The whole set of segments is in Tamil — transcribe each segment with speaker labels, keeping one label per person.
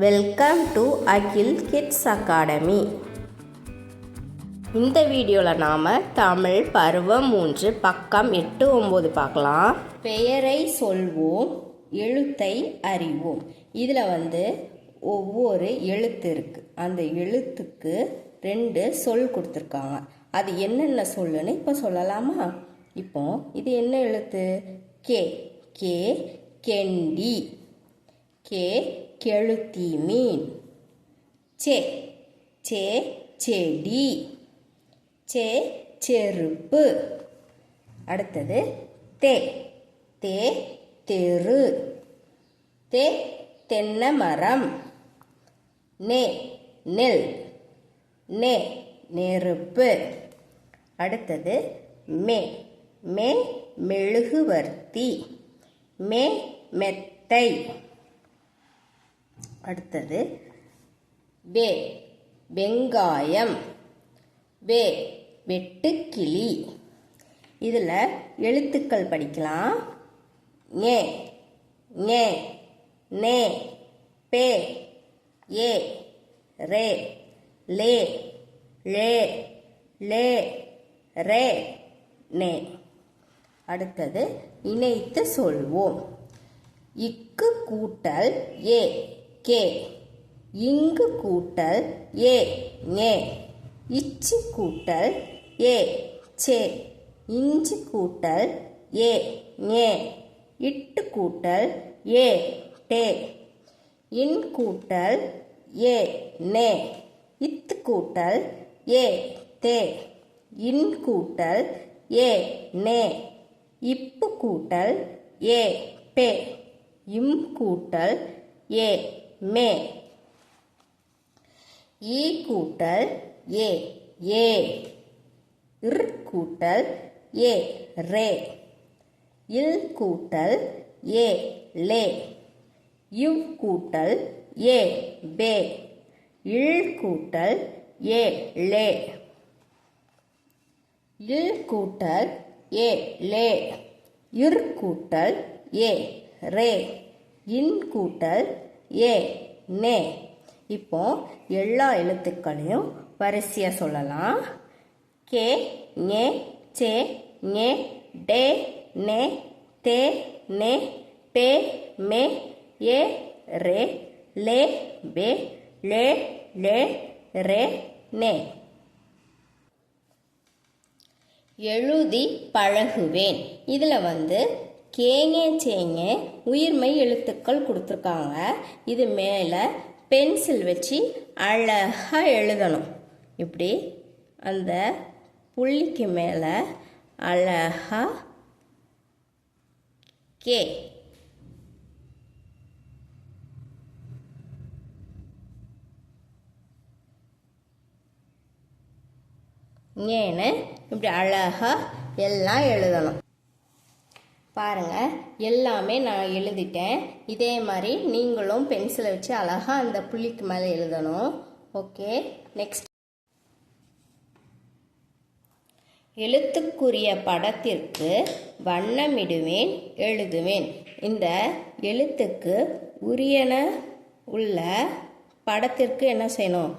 Speaker 1: Welcome to Akhil kids academy. இந்த வீடியோவில் நாம் தமிழ் பருவம் 3 பக்கம் 8, 9 பார்க்கலாம். பெயரை சொல்வோம், எழுத்தை அறிவோம். இதில் ஒவ்வொரு எழுத்து இருக்குது. அந்த எழுத்துக்கு 2 சொல் கொடுத்துருக்காங்க. அது என்னென்ன சொல்லுன்னு இப்போ சொல்லலாமா? இப்போ இது என்ன எழுத்து? கே. கே கெண்டி. கே கெளுத்தி மீன். சே. சே செடி. சே செருப்பு. அடுத்தது தே. தே தெரு. தே தென்னை மரம். நே நெல். நே நெருப்பு. அடுத்தது மே. மே மெழுகுவர்த்தி. மே மெத்தை. அடுத்தது வே வெங்காயம். வே வெட்டுக்கிளி. இதில் எழுத்துக்கள் படிக்கலாம். நே நே நே பே ஏ ரே லே லே லே ரே நே. அடுத்தது இணைத்து சொல்வோம். இக்கு கூட்டல் ஏ கே. இங்கு கூட்டல் ஏ நே. இச்சு கூட்டல் ஏ சே. இஞ்சி கூட்டல் ஏ நே. இட்டு கூட்டல் ஏ டே. இன் கூட்டல் ஏ நே. இத்து கூட்டல் ஏ தே. இன் கூட்டல் ஏ நே. இப்பு கூட்டல் ஏ பே. இம் கூட்டல் ஏ மே. ஈ கூட்டல் ஏ ஏ. இர் கூட்டல் ஏ ரே. இல் கூட்டல் ஏ லே. இவ் கூட்டல் ஏ பே. இல் கூட்டல் ஏ லே. இல் கூட்டல் ஏ லே. இர் கூட்டல் ஏ ரே. இன் கூட்டல் ஏ நே. இப்போ எல்லா எழுத்துக்களையும் வரிசையாக சொல்லலாம். கே நே சே நே டே நே தே நே பே மே ஏ ரே லே பே லே லே ரே நே. எழுதி பழகுவேன். இதில் கேங்கே சேங்க உயிர்மை எழுத்துக்கள் கொடுத்துருக்காங்க. இது மேலே பென்சில் வச்சு அழகாக எழுதணும். இப்படி அந்த புள்ளிக்கு மேலே அழகாக கே. ஏன்னு இப்படி அழகாக எல்லாம் எழுதணும். பாருங்கள், எல்லாமே நான் எழுதிட்டேன். இதே மாதிரி நீங்களும் பென்சிலை வச்சு அழகாக அந்த புள்ளிக்கு மேலே எழுதணும். Okay, next. எழுத்துக்குரிய படத்திற்கு வண்ணமிடுவேன், எழுதுவேன். இந்த எழுத்துக்கு உரியன உள்ள படத்திற்கு என்ன செய்யணும்?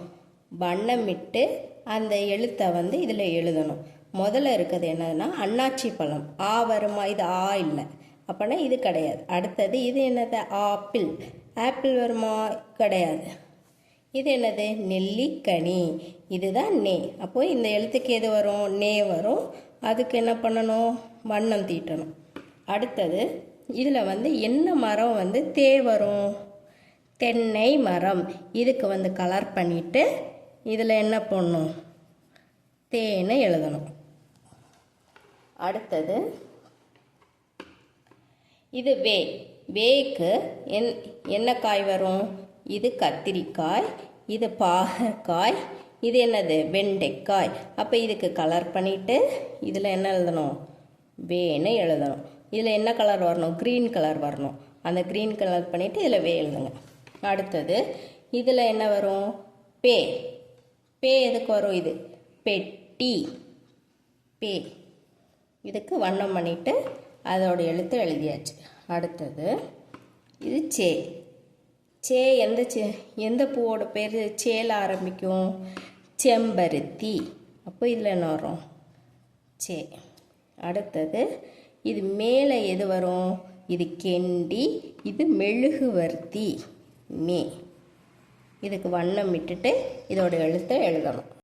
Speaker 1: வண்ணமிட்டு அந்த எழுத்தை இதில் எழுதணும். முதல்ல இருக்கிறது என்னதுன்னா அன்னாச்சி பழம். ஆ வருமா? இது ஆ இல்லை, அப்போனா இது கிடையாது. அடுத்தது இது என்னது? ஆப்பிள். ஆப்பிள் வருமா? கிடையாது. இது என்னது? நெல்லிக்கனி. இதுதான் நே. அப்போ இந்த எழுத்துக்கு எது வரும்? நே வரும். அதுக்கு என்ன பண்ணணும்? வண்ணம் தீட்டணும். அடுத்தது இதில் என்ன மரம் தே வரும்? தென்னை மரம். இதுக்கு கலர் பண்ணிவிட்டு இதில் என்ன பண்ணணும்? தேனை எழுதணும். அடுத்தது இது வே. வேக்கு என்ன காய் வரும்? இது கத்திரிக்காய். இது பாகற்காய். இது என்னது? வெண்டைக்காய். அப்போ இதுக்கு கலர் பண்ணிவிட்டு இதில் என்ன எழுதணும்? வேன்னு எழுதணும். இதில் என்ன கலர் வரணும்? க்ரீன் கலர் வரணும். அந்த க்ரீன் கலர் பண்ணிவிட்டு இதில் வே எழுதுங்க. அடுத்தது இதில் என்ன வரும்? பே. பே எதுக்கு வரும்? இது பெட்டி. பே. இதுக்கு வண்ணம் பண்ணிவிட்டு அதோட எழுத்து எழுதியாச்சு. அடுத்தது இது சே. சே எந்த பூவோட பேர் சேல ஆரம்பிக்கும்? செம்பருத்தி. அப்போ இதில் என்ன வரும்? சே. அடுத்தது இது மேலே எது வரும்? இது கெண்டி, இது மெழுகுவர்த்தி. மே. இதுக்கு வண்ணம் விட்டுட்டு இதோட எழுத்தை எழுதணும்.